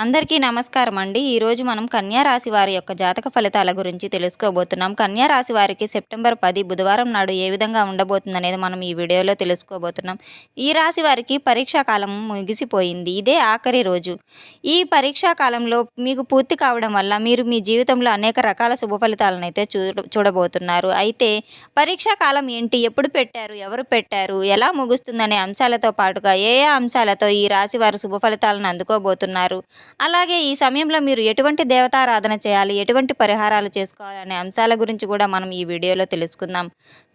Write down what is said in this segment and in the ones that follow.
అందరికీ నమస్కారం అండి. ఈరోజు మనం కన్యా రాశి వారి యొక్క జాతక ఫలితాల గురించి తెలుసుకోబోతున్నాం. కన్యా రాశి వారికి సెప్టెంబర్ 10 బుధవారం నాడు ఏ విధంగా ఉండబోతుందనేది మనం ఈ వీడియోలో తెలుసుకోబోతున్నాం. ఈ రాశి వారికి పరీక్షా కాలం ముగిసిపోయింది. ఇదే ఆఖరి రోజు. ఈ పరీక్షా కాలంలో మీకు పూర్తి కావడం వల్ల మీరు మీ జీవితంలో అనేక రకాల శుభ ఫలితాలనైతే చూడబోతున్నారు. అయితే పరీక్షా కాలం ఏంటి? ఎప్పుడు పెట్టారు? ఎవరు పెట్టారు? ఎలా ముగుస్తుందనే అంశాలతో పాటుగా ఏ ఏ అంశాలతో ఈ రాశి వారు శుభ ఫలితాలను అందుకోబోతున్నారు? అలాగే ఈ సమయంలో మీరు ఎటువంటి దేవతారాధన చేయాలి, ఎటువంటి పరిహారాలు చేసుకోవాలనే అంశాల గురించి కూడా మనం ఈ వీడియోలో తెలుసుకుందాం.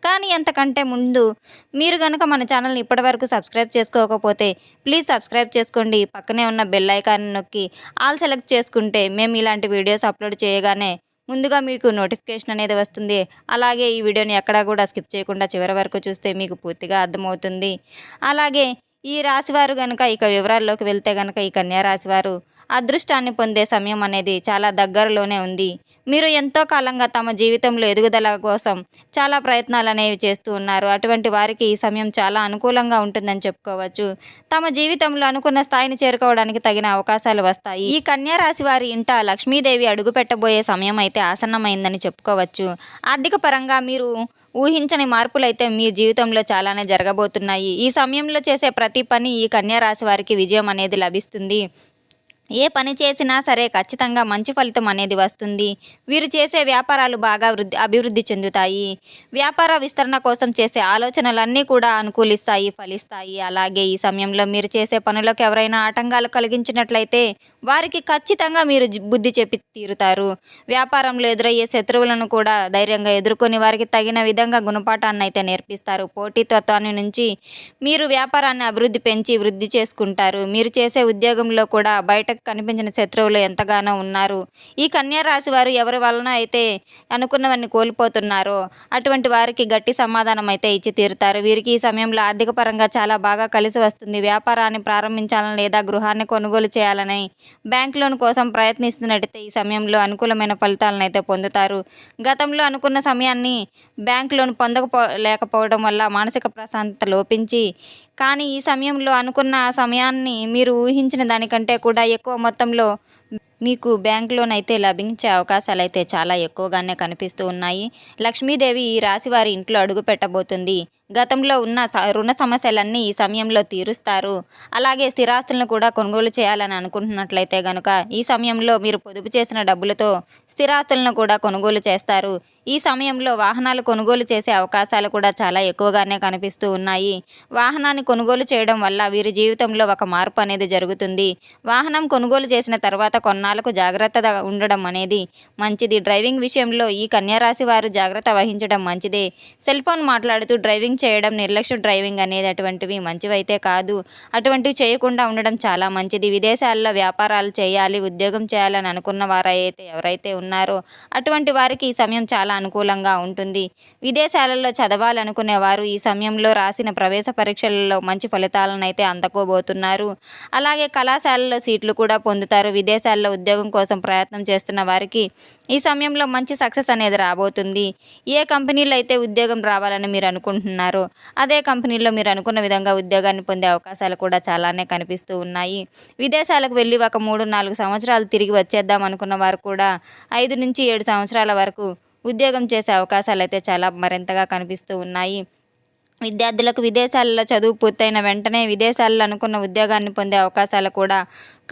కానీ అంతకంటే ముందు మీరు గనక మన ఛానల్ని ఇప్పటివరకు సబ్స్క్రైబ్ చేసుకోకపోతే ప్లీజ్ సబ్స్క్రైబ్ చేసుకోండి. పక్కనే ఉన్న బెల్ ఐకాన్ నొక్కి ఆల్ సెలెక్ట్ చేసుకుంటే మేము ఇలాంటి వీడియోస్ అప్లోడ్ చేయగానే ముందుగా మీకు నోటిఫికేషన్ అనేది వస్తుంది. అలాగే ఈ వీడియోని ఎక్కడా కూడా స్కిప్ చేయకుండా చివరి వరకు చూస్తే మీకు పూర్తిగా అర్థమవుతుంది. అలాగే ఈ రాశివారు గనక ఇక వివరాల్లోకి వెళ్తే గనక ఈ కన్యా రాశివారు అదృష్టాన్ని పొందే సమయం అనేది చాలా దగ్గరలోనే ఉంది. మీరు ఎంతో కాలంగా తమ జీవితంలో ఎదుగుదల కోసం చాలా ప్రయత్నాలు అనేవి చేస్తూ ఉన్నారు. అటువంటి వారికి ఈ సమయం చాలా అనుకూలంగా ఉంటుందని చెప్పుకోవచ్చు. తమ జీవితంలో అనుకున్న స్థాయిని చేరుకోవడానికి తగిన అవకాశాలు వస్తాయి. ఈ కన్యా రాశి వారి ఇంట లక్ష్మీదేవి అడుగుపెట్టబోయే సమయం అయితే ఆసన్నమైందని చెప్పుకోవచ్చు. ఆర్థిక పరంగా మీరు ఊహించని మార్పులైతే మీ జీవితంలో చాలానే జరగబోతున్నాయి. ఈ సమయంలో చేసే ప్రతి పని ఈ కన్యా రాశి వారికి విజయం అనేది లభిస్తుంది. ఏ పని చేసినా సరే ఖచ్చితంగా మంచి ఫలితం అనేది వస్తుంది. వీరు చేసే వ్యాపారాలు బాగా అభివృద్ధి చెందుతాయి. వ్యాపార విస్తరణ కోసం చేసే ఆలోచనలన్నీ కూడా అనుకూలిస్తాయి, ఫలిస్తాయి. అలాగే ఈ సమయంలో మీరు చేసే పనులకు ఎవరైనా ఆటంకాలు కలిగించినట్లయితే వారికి ఖచ్చితంగా మీరు బుద్ధి చెప్పి తీరుతారు. వ్యాపారంలో ఎదురయ్యే శత్రువులను కూడా ధైర్యంగా ఎదుర్కొని వారికి తగిన విధంగా గుణపాఠాన్ని అయితే నేర్పిస్తారు. పోటీతత్వాన్ని నుంచి మీరు వ్యాపారాన్ని వృద్ధి చేసుకుంటారు. మీరు చేసే ఉద్యోగంలో కూడా బయటకు కనిపించిన శత్రువులు ఎంతగానో ఉన్నారు. ఈ కన్యా రాశి వారు ఎవరి వలన అయితే అనుకున్నవన్నీ కోల్పోతున్నారో అటువంటి వారికి గట్టి సమాధానం అయితే ఇచ్చి తీరుతారు. వీరికి ఈ సమయంలో ఆర్థిక పరంగా చాలా బాగా కలిసి వస్తుంది. వ్యాపారాన్ని ప్రారంభించాలని లేదా గృహాన్ని కొనుగోలు చేయాలని బ్యాంక్ లోన్ కోసం ప్రయత్నిస్తున్నట్టయితే ఈ సమయంలో అనుకూలమైన ఫలితాలను అయితే పొందుతారు. గతంలో అనుకున్న సమయాన్ని బ్యాంక్ లోన్ లేకపోవడం వల్ల మానసిక ప్రశాంతత లోపించి కానీ ఈ సమయంలో అనుకున్న సమయాన్ని మీరు ఊహించిన దానికంటే కూడా ఎక్కువ మొత్తంలో మీకు బ్యాంక్ లోన్ అయితే లభించే అవకాశాలు అయితే చాలా ఎక్కువగానే కనిపిస్తూ ఉన్నాయి. లక్ష్మీదేవి ఈ రాశి వారి ఇంట్లో అడుగు పెట్టబోతుంది. గతంలో ఉన్న రుణ సమస్యలన్నీ ఈ సమయంలో తీరుస్తారు. అలాగే స్థిరాస్తులను కూడా కొనుగోలు చేయాలని అనుకుంటున్నట్లయితే కనుక ఈ సమయంలో మీరు పొదుపు చేసిన డబ్బులతో స్థిరాస్తులను కూడా కొనుగోలు చేస్తారు. ఈ సమయంలో వాహనాలు కొనుగోలు చేసే అవకాశాలు కూడా చాలా ఎక్కువగానే కనిపిస్తూ ఉన్నాయి. వాహనాన్ని కొనుగోలు చేయడం వల్ల వీరి జీవితంలో ఒక మార్పు అనేది జరుగుతుంది. వాహనం కొనుగోలు చేసిన తర్వాత కొన్నాళ్ళకు జాగ్రత్తగా ఉండడం అనేది మంచిది. డ్రైవింగ్ విషయంలో ఈ కన్యా రాశి వారు జాగ్రత్త వహించడం మంచిదే. సెల్ ఫోన్ మాట్లాడుతూ డ్రైవింగ్ చేయడం, నిర్లక్ష్య డ్రైవింగ్ అనేది అటువంటివి మంచివైతే కాదు. అటువంటివి చేయకుండా ఉండడం చాలా మంచిది. విదేశాల్లో వ్యాపారాలు చేయాలి, ఉద్యోగం చేయాలని అనుకున్న వారైతే ఎవరైతే ఉన్నారో అటువంటి వారికి ఈ సమయం చాలా అనుకూలంగా ఉంటుంది. విదేశాలలో చదవాలనుకునే వారు ఈ సమయంలో రాసిన ప్రవేశ పరీక్షలలో మంచి ఫలితాలను అయితే అందుకోబోతున్నారు. అలాగే కళాశాలలో సీట్లు కూడా పొందుతారు. విదేశాల్లో ఉద్యోగం కోసం ప్రయత్నం చేస్తున్న వారికి ఈ సమయంలో మంచి సక్సెస్ అనేది రాబోతుంది. ఏ కంపెనీలో అయితే ఉద్యోగం రావాలని మీరు అనుకుంటున్నారో అదే కంపెనీలో మీరు అనుకున్న విధంగా ఉద్యోగాన్ని పొందే అవకాశాలు కూడా చాలానే కనిపిస్తూ ఉన్నాయి. విదేశాలకు వెళ్ళి ఒక 3-4 సంవత్సరాలు తిరిగి వచ్చేద్దాం అనుకున్న వారు కూడా 5-7 సంవత్సరాల వరకు ఉద్యోగం చేసే అవకాశాలు అయితే చాలా మరింతగా కనిపిస్తూ ఉన్నాయి. విద్యార్థులకు విదేశాలలో చదువు పూర్తయిన వెంటనే విదేశాల్లో అనుకున్న ఉద్యోగాన్ని పొందే అవకాశాలు కూడా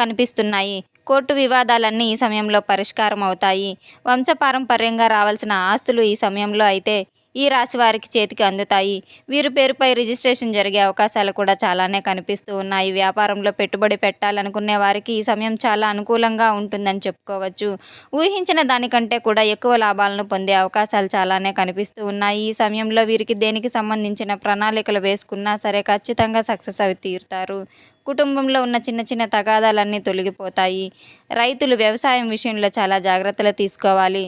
కనిపిస్తున్నాయి. కోర్టు వివాదాలన్నీ ఈ సమయంలో పరిష్కారం అవుతాయి. వంశపారంపర్యంగా రావాల్సిన ఆస్తులు ఈ సమయంలో అయితే ఈ రాశి వారికి చేతికి అందుతాయి. వీరి పేరుపై రిజిస్ట్రేషన్ జరిగే అవకాశాలు కూడా చాలానే కనిపిస్తూ ఉన్నాయి. వ్యాపారంలో పెట్టుబడి పెట్టాలనుకునే వారికి ఈ సమయం చాలా అనుకూలంగా ఉంటుందని చెప్పుకోవచ్చు. ఊహించిన దానికంటే కూడా ఎక్కువ లాభాలను పొందే అవకాశాలు చాలానే కనిపిస్తూ ఉన్నాయి. ఈ సమయంలో వీరికి దేనికి సంబంధించిన ప్రణాళికలు వేసుకున్నా సరే ఖచ్చితంగా సక్సెస్ అవి తీరుతారు. కుటుంబంలో ఉన్న చిన్న చిన్న తగాదాలన్నీ తొలగిపోతాయి. రైతులు వ్యవసాయం విషయంలో చాలా జాగ్రత్తలు తీసుకోవాలి.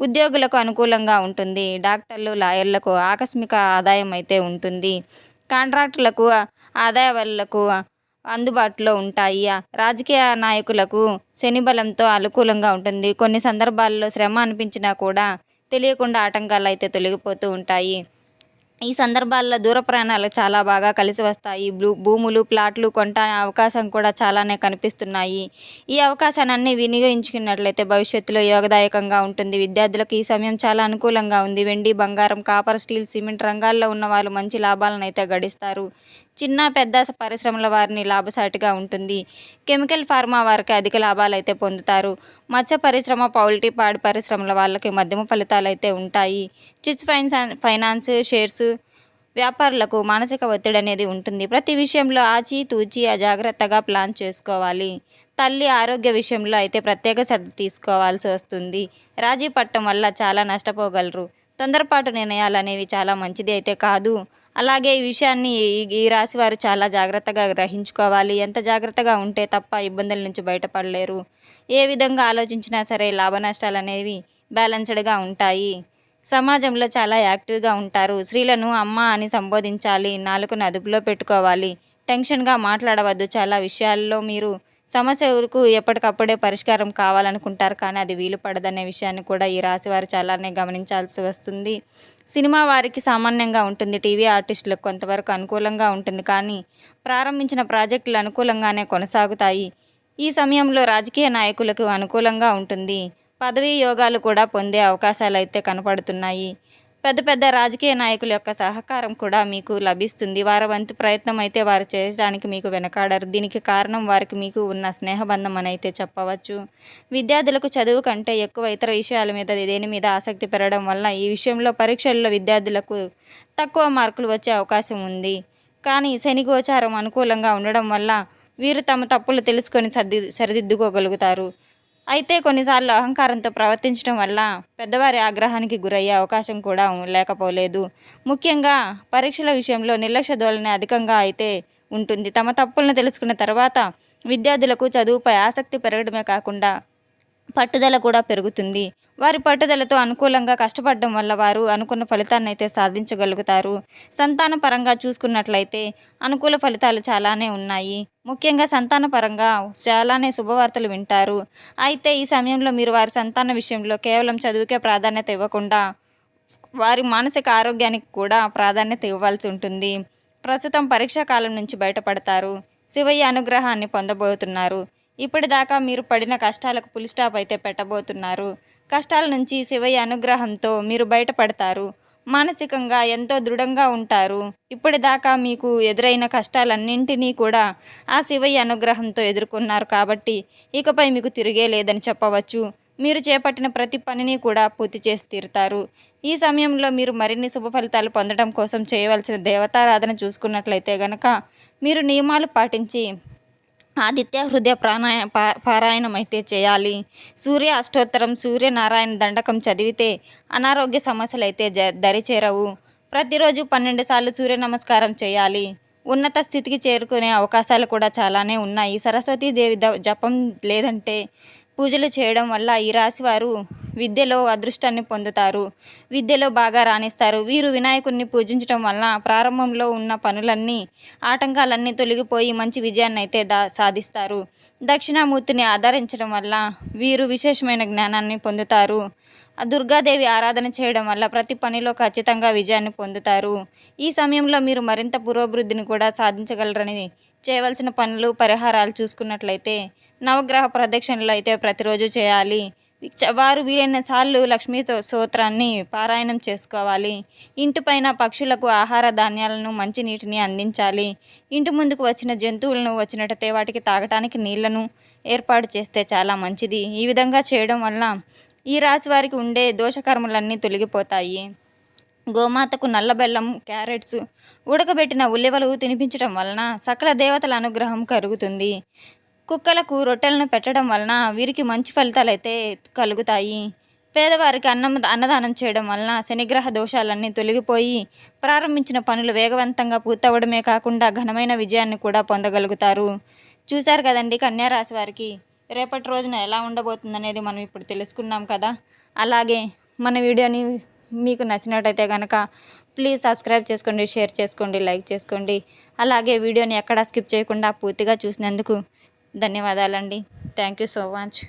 ఉద్యోగులకు అనుకూలంగా ఉంటుంది. డాక్టర్లు, లాయర్లకు ఆకస్మిక ఆదాయం అయితే ఉంటుంది. కాంట్రాక్టులకు ఆదాయాలకు అందుబాటులో ఉంటాయి. రాజకీయ నాయకులకు శని బలంతో అనుకూలంగా ఉంటుంది. కొన్ని సందర్భాల్లో శ్రమ అనిపించినా కూడా తెలియకుండా ఆటంకాలు అయితే తొలగిపోతూ ఉంటాయి. ఈ సందర్భాల్లో దూర ప్రయాణాలు చాలా బాగా కలిసి వస్తాయి. భూములు, ప్లాట్లు కొంటే అవకాశం కూడా చాలానే కనిపిస్తున్నాయి. ఈ అవకాశాన్ని వినియోగించుకున్నట్లయితే భవిష్యత్తులో యోగదాయకంగా ఉంటుంది. విద్యార్థులకు ఈ సమయం చాలా అనుకూలంగా ఉంది. వెండి, బంగారం, కాపర్, స్టీల్, సిమెంట్ రంగాల్లో ఉన్నవాళ్ళు మంచి లాభాలనైతే గడిస్తారు. చిన్న, పెద్ద పరిశ్రమల వారిని లాభసాటిగా ఉంటుంది. కెమికల్, ఫార్మా వారికి అధిక లాభాలైతే పొందుతారు. మత్స్య పరిశ్రమ, పౌల్ట్రీ, పాడి పరిశ్రమల వాళ్ళకి మధ్యమ ఫలితాలైతే ఉంటాయి. చిట్స్ ఫైనాన్స్, షేర్స్ వ్యాపారులకు మానసిక ఒత్తిడి అనేది ఉంటుంది. ప్రతి విషయంలో ఆచితూచి జాగ్రత్తగా ప్లాన్ చేసుకోవాలి. తల్లి ఆరోగ్య విషయంలో అయితే ప్రత్యేక శ్రద్ధ తీసుకోవాల్సి వస్తుంది. రాజీ పట్టడం వల్ల చాలా నష్టపోగలరు. తొందరపాటు నిర్ణయాలు అనేవి చాలా మంచిది అయితే కాదు. అలాగే ఈ విషయాన్ని ఈ రాశి వారు చాలా జాగ్రత్తగా గ్రహించుకోవాలి. ఎంత జాగ్రత్తగా ఉంటే తప్ప ఇబ్బందుల నుంచి బయటపడలేరు. ఏ విధంగా ఆలోచించినా సరే లాభ నష్టాలు అనేవి బ్యాలెన్స్డ్గా ఉంటాయి. సమాజంలో చాలా యాక్టివ్గా ఉంటారు. స్త్రీలను అమ్మ అని సంబోధించాలి. నాలుకను అదుపులో పెట్టుకోవాలి. టెన్షన్గా మాట్లాడవద్దు. చాలా విషయాల్లో మీరు సమస్యలకు ఎప్పటికప్పుడే పరిష్కారం కావాలనుకుంటారు, కానీ అది వీలు పడదనే విషయాన్ని కూడా ఈ రాశివారు చాలానే గమనించాల్సి వస్తుంది. సినిమా వారికి సామాన్యంగా ఉంటుంది. టీవీ ఆర్టిస్టులకు కొంతవరకు అనుకూలంగా ఉంటుంది, కానీ ప్రారంభించిన ప్రాజెక్టులు అనుకూలంగానే కొనసాగుతాయి. ఈ సమయంలో రాజకీయ నాయకులకు అనుకూలంగా ఉంటుంది. పదవీ యోగాలు కూడా పొందే అవకాశాలు అయితే కనపడుతున్నాయి. పెద్ద పెద్ద రాజకీయ నాయకుల యొక్క సహకారం కూడా మీకు లభిస్తుంది. వారి వంతు ప్రయత్నం అయితే వారు చేయడానికి మీకు వెనకాడరు. దీనికి కారణం వారికి మీకు ఉన్న స్నేహబంధం అని అయితే చెప్పవచ్చు. విద్యార్థులకు చదువు కంటే ఎక్కువ ఇతర విషయాల మీద దేని మీద ఆసక్తి పెరగడం వల్ల ఈ విషయంలో పరీక్షల్లో విద్యార్థులకు తక్కువ మార్కులు వచ్చే అవకాశం ఉంది. కానీ శని గోచారం అనుకూలంగా ఉండడం వల్ల వీరు తమ తప్పులు తెలుసుకొని సరిదిద్దుకోగలుగుతారు. అయితే కొన్నిసార్లు అహంకారంతో ప్రవర్తించడం వల్ల పెద్దవారి ఆగ్రహానికి గురయ్యే అవకాశం కూడా లేకపోలేదు. ముఖ్యంగా పరీక్షల విషయంలో నిర్లక్ష్య ధోరణి అధికంగా అయితే ఉంటుంది. తమ తప్పులను తెలుసుకున్న తర్వాత విద్యార్థులకు చదువుపై ఆసక్తి పెరగడమే కాకుండా పట్టుదల కూడా పెరుగుతుంది. వారి పట్టుదలతో అనుకూలంగా కష్టపడడం వల్ల వారు అనుకున్న ఫలితాన్ని అయితే సాధించగలుగుతారు. సంతాన పరంగా చూసుకున్నట్లయితే అనుకూల ఫలితాలు చాలానే ఉన్నాయి. ముఖ్యంగా సంతాన పరంగా చాలానే శుభవార్తలు వింటారు. అయితే ఈ సమయంలో మీరు వారి సంతాన విషయంలో కేవలం చదువుకే ప్రాధాన్యత ఇవ్వకుండా వారి మానసిక ఆరోగ్యానికి కూడా ప్రాధాన్యత ఇవ్వాల్సి ఉంటుంది. ప్రస్తుతం పరీక్షా కాలం నుంచి బయటపడతారు. శివయ్య అనుగ్రహాన్ని పొందబోతున్నారు. ఇప్పటిదాకా మీరు పడిన కష్టాలకు ఫుల్ స్టాప్ అయితే పెట్టబోతున్నారు. కష్టాల నుంచి శివయ్య అనుగ్రహంతో మీరు బయటపడతారు. మానసికంగా ఎంతో దృఢంగా ఉంటారు. ఇప్పటిదాకా మీకు ఎదురైన కష్టాలన్నింటినీ కూడా ఆ శివయ్య అనుగ్రహంతో ఎదుర్కొన్నారు కాబట్టి ఇకపై మీకు తిరిగే లేదని చెప్పవచ్చు. మీరు చేపట్టిన ప్రతి పనిని కూడా పూర్తి చేసి తీరుతారు. ఈ సమయంలో మీరు మరిన్ని శుభ ఫలితాలు పొందడం కోసం చేయవలసిన దేవతారాధన చూసుకున్నట్లయితే గనక మీరు నియమాలు పాటించి ఆదిత్య హృదయ పారాయణం అయితే చేయాలి. సూర్య అష్టోత్తరం, సూర్యనారాయణ దండకం చదివితే అనారోగ్య సమస్యలు అయితే దరిచేరవు. ప్రతిరోజు 12 సార్లు సూర్య నమస్కారం చేయాలి. ఉన్నత స్థితికి చేరుకునే అవకాశాలు కూడా చాలానే ఉన్నాయి. సరస్వతీదేవి జపం లేదంటే పూజలు చేయడం వల్ల ఈ రాశివారు విద్యలో అదృష్టాన్ని పొందుతారు. విద్యలో బాగా రాణిస్తారు. వీరు వినాయకుడిని పూజించడం వల్ల ప్రారంభంలో ఉన్న పనులన్నీ ఆటంకాలన్నీ తొలగిపోయి మంచి విజయాన్ని అయితే సాధిస్తారు. దక్షిణామూర్తిని ఆదరించడం వల్ల వీరు విశేషమైన జ్ఞానాన్ని పొందుతారు. దుర్గాదేవి ఆరాధన చేయడం వల్ల ప్రతి పనిలో ఖచ్చితంగా విజయాన్ని పొందుతారు. ఈ సమయంలో మీరు మరింత పురోభివృద్ధిని కూడా సాధించగలరని చేయవలసిన పనులు, పరిహారాలు చూసుకున్నట్లయితే నవగ్రహ ప్రదక్షిణలు అయితే ప్రతిరోజు చేయాలి. వారు వీలైన సార్లు లక్ష్మీ స్తోత్రాన్ని పారాయణం చేసుకోవాలి. ఇంటిపైన పక్షులకు ఆహార ధాన్యాలను, మంచి నీటిని అందించాలి. ఇంటి ముందుకు వచ్చిన జంతువులను వచ్చినట్టయితే వాటికి తాగటానికి నీళ్లను ఏర్పాటు చేస్తే చాలా మంచిది. ఈ విధంగా చేయడం వల్ల ఈ రాశి వారికి ఉండే దోషకర్మలన్నీ తొలగిపోతాయి. గోమాతకు నల్ల బెల్లం, క్యారెట్స్, ఉడకబెట్టిన ఉల్లివలు తినిపించడం వలన సకల దేవతల అనుగ్రహం కలుగుతుంది. కుక్కలకు రొట్టెలను పెట్టడం వలన వీరికి మంచి ఫలితాలు అయితే కలుగుతాయి. పేదవారికి అన్నదానం చేయడం వలన శనిగ్రహ దోషాలన్నీ తొలగిపోయి ప్రారంభించిన పనులు వేగవంతంగా పూర్తవడమే కాకుండా ఘనమైన విజయాన్ని కూడా పొందగలుగుతారు. చూశారు కదండి, కన్యా రాశి వారికి రేపటి రోజున ఎలా ఉండబోతుందనేది మనం ఇప్పుడు తెలుసుకున్నాం కదా. అలాగే మన వీడియోని మీకు నచ్చినట్టయితే కనుక ప్లీజ్ సబ్స్క్రైబ్ చేసుకోండి, షేర్ చేసుకోండి, లైక్ చేసుకోండి. అలాగే వీడియోని ఎక్కడా స్కిప్ చేయకుండా పూర్తిగా చూసినందుకు ధన్యవాదాలండి. Thank you so much.